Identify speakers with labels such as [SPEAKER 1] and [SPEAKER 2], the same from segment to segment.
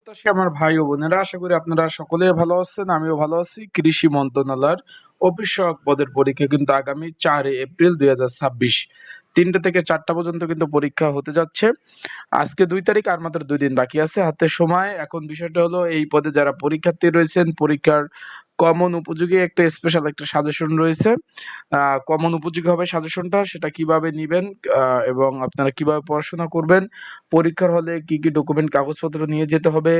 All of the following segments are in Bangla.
[SPEAKER 1] প্রত্যাশী আমার ভাই ও বোনেরা, আশা করি আপনারা সকলেই ভালো আছেন। আমিও ভালো আছি। কৃষি মন্ত্রণালয়ের অফিস সহায়ক পদের পরীক্ষা কিন্তু আগামী 4 এপ্রিল 2026 3টা থেকে 4টা পর্যন্ত কিন্তু পরীক্ষা হতে যাচ্ছে। আজকে 2 তারিখ, আর মাত্র 2 দিন বাকি আছে হাতে সময়। এখন বিষয়টা হলো, এই পদে যারা পরীক্ষার্থী রয়েছেন, পরীক্ষার কমন উপযোগী একটা স্পেশাল একটা সাজেশন রয়েছে। কমন উপযোগী হবে সাজেশনটা, সেটা কিভাবে নিবেন এবং আপনারা কিভাবে পড়াশোনা করবেন, পরীক্ষার হলে কি কি ডকুমেন্ট কাগজপত্র নিয়ে যেতে হবে,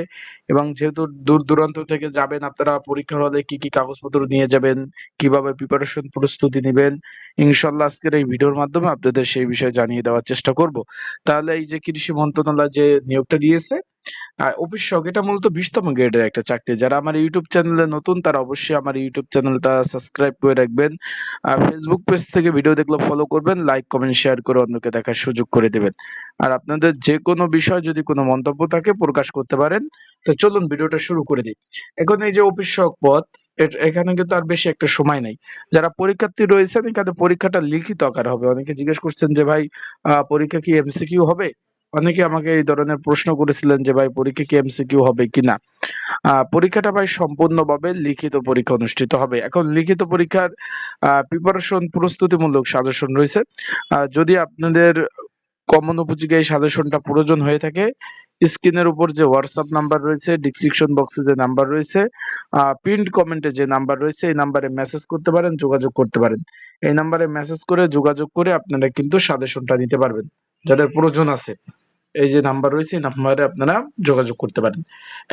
[SPEAKER 1] এবং যেহেতু দূর দূরান্ত থেকে যাবেন আপনারা, পরীক্ষার হলে কি কি কাগজপত্র নিয়ে যাবেন, কিভাবে প্রিপারেশন প্রস্তুতি নেবেন, ইনশাল্লাহ আজকের এই ভিডিওর মাধ্যমে আপনাদের সেই বিষয়ে জানিয়ে দেওয়ার চেষ্টা করব। তাহলে এই যে কৃষি মন্ত্রণালয় যে নিয়োগটা দিয়েছে, অফিস সহক, এটা মূলত 20তম গ্রেডের একটা চাকরি। যারা আমার ইউটিউব চ্যানেলে নতুন, তারা অবশ্যই আমার ইউটিউব চ্যানেলটা সাবস্ক্রাইব করে রাখবেন। আর ফেসবুক পেজ থেকে ভিডিও দেখলে ফলো করবেন, লাইক কমেন্ট শেয়ার করে অন্যকে দেখার সুযোগ করে দেবেন। আর আপনাদের যে কোনো বিষয় যদি কোনো মন্তব্য থাকে প্রকাশ করতে পারেন। তো চলুন ভিডিওটা শুরু করে দিই। এখন এই যে অফিস সহক পদ, এখানে কিন্তু আর বেশি একটা সময় নাই। যারা পরীক্ষার্থী রয়েছেন, এখানে পরীক্ষাটা লিখিত আকারে হবে। অনেকে জিজ্ঞেস করছেন যে ভাই, পরীক্ষা কি এমসিকিউ হবে? অনেকে আমাকে এই ধরনের প্রশ্ন করেছিলেন যে ভাই, পরীক্ষা কি এমসিকিউ হবে কিনা। পরীক্ষাটা ভাই সম্পূর্ণভাবে লিখিত পরীক্ষা অনুষ্ঠিত হবে। এখন লিখিত পরীক্ষার প্রিপারেশন প্রস্তুতিমূলক সাজেশন রয়েছে। যদি আপনাদের কমন উপযোগী এই সাজেশনটা প্রয়োজন হয়ে থাকে, স্ক্রিনের উপর যে হোয়াটসঅ্যাপ নাম্বার রয়েছে, ডিসক্রিপশন বক্সে যে নাম্বার রয়েছে, পিন্ড কমেন্টে যে নাম্বার রয়েছে, এই নাম্বারে মেসেজ করতে পারেন, যোগাযোগ করতে পারেন। এই নাম্বারে মেসেজ করে যোগাযোগ করে আপনারা কিন্তু সাজেশনটা নিতে পারবেন, যাদের প্রয়োজন আছে। এই যে নাম্বার রয়েছে, এই নাম্বারে আপনারা যোগাযোগ করতে পারেন।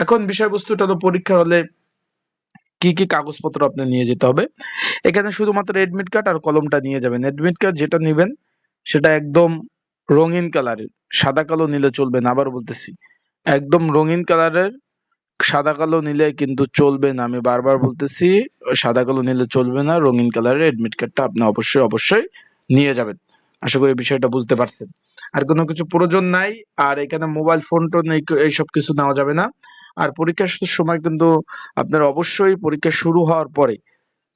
[SPEAKER 1] এখন বিষয়বস্তুটা তো, পরীক্ষা হলে কি কি কাগজপত্র আপনি নিয়ে যেতে হবে। এখানে শুধুমাত্র এডমিট কার্ড আর কলমটা নিয়ে যাবেন। এডমিট কার্ড যেটা নেবেন সেটা একদম রঙিন কালারের, সাদা কালো নিলে চলবে না। আবার বলতেছি, একদম রঙিন কালারের, সাদা কালো নিলে কিন্তু চলবে না। আমি বারবার বলতেছি, সাদা কালো নিলে চলবে না। রঙিন কালারের এডমিট কার্ডটা আপনি অবশ্যই অবশ্যই নিয়ে যাবেন। আশা করি বিষয়টা বুঝতে পারছেন। আর কোনো কিছু প্রয়োজন নাই। আর এখানে মোবাইল ফোন টোন এইসব কিছু নেওয়া যাবে না। আর পরীক্ষার সময় কিন্তু আপনারা অবশ্যই পরীক্ষা শুরু হওয়ার পরে,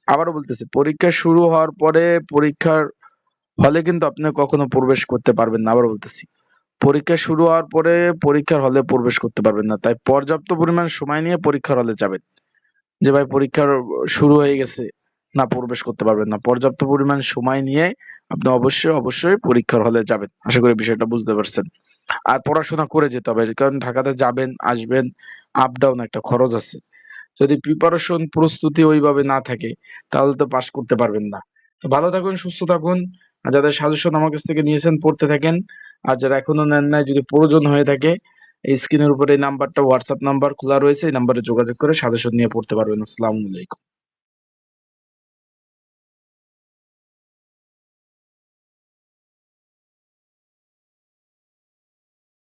[SPEAKER 1] আবারও বলতেছি, পরীক্ষা শুরু হওয়ার পরে পরীক্ষার হলে কিন্তু আপনি কখনো প্রবেশ করতে পারবেন না। আবার বলতেছি, পরীক্ষা শুরু হওয়ার পরে পরীক্ষার হলে প্রবেশ করতে পারবেন না। তাই পর্যাপ্ত পরিমাণ সময় নিয়ে পরীক্ষার হলে যাবেন। যে ভাই পরীক্ষার শুরু হয়ে গেছে, না, প্রবেশ করতে পারবেন না। পর্যাপ্ত পরিমাণ সময় নিয়ে আপনি অবশ্যই অবশ্যই পরীক্ষার হলে যাবেন। আশা করি বিষয়টা বুঝতে পারছেন। আর পড়াশোনা করে যেতে হবে, কারণ ঢাকাতে যাবেন আসবেন, আপ ডাউন একটা খরচ আছে। যদি প্রিপারেশন প্রস্তুতি ওইভাবে না থাকে, তাহলে তো পাস করতে পারবেন না। তো ভালো থাকুন, সুস্থ থাকুন। আর যাদের সাজেশন আমার কাছ থেকে নিয়েছেন, পড়তে থাকেন। আর যারা এখনো নেন নাই, যদি প্রয়োজন হয়ে থাকে, এই স্ক্রিনের উপরে এই নাম্বারটা হোয়াটসঅ্যাপ নাম্বার খোলা রয়েছে, এই নাম্বারে যোগাযোগ করে সাজেশন নিয়ে পড়তে পারবেন। আসসালামু আলাইকুম।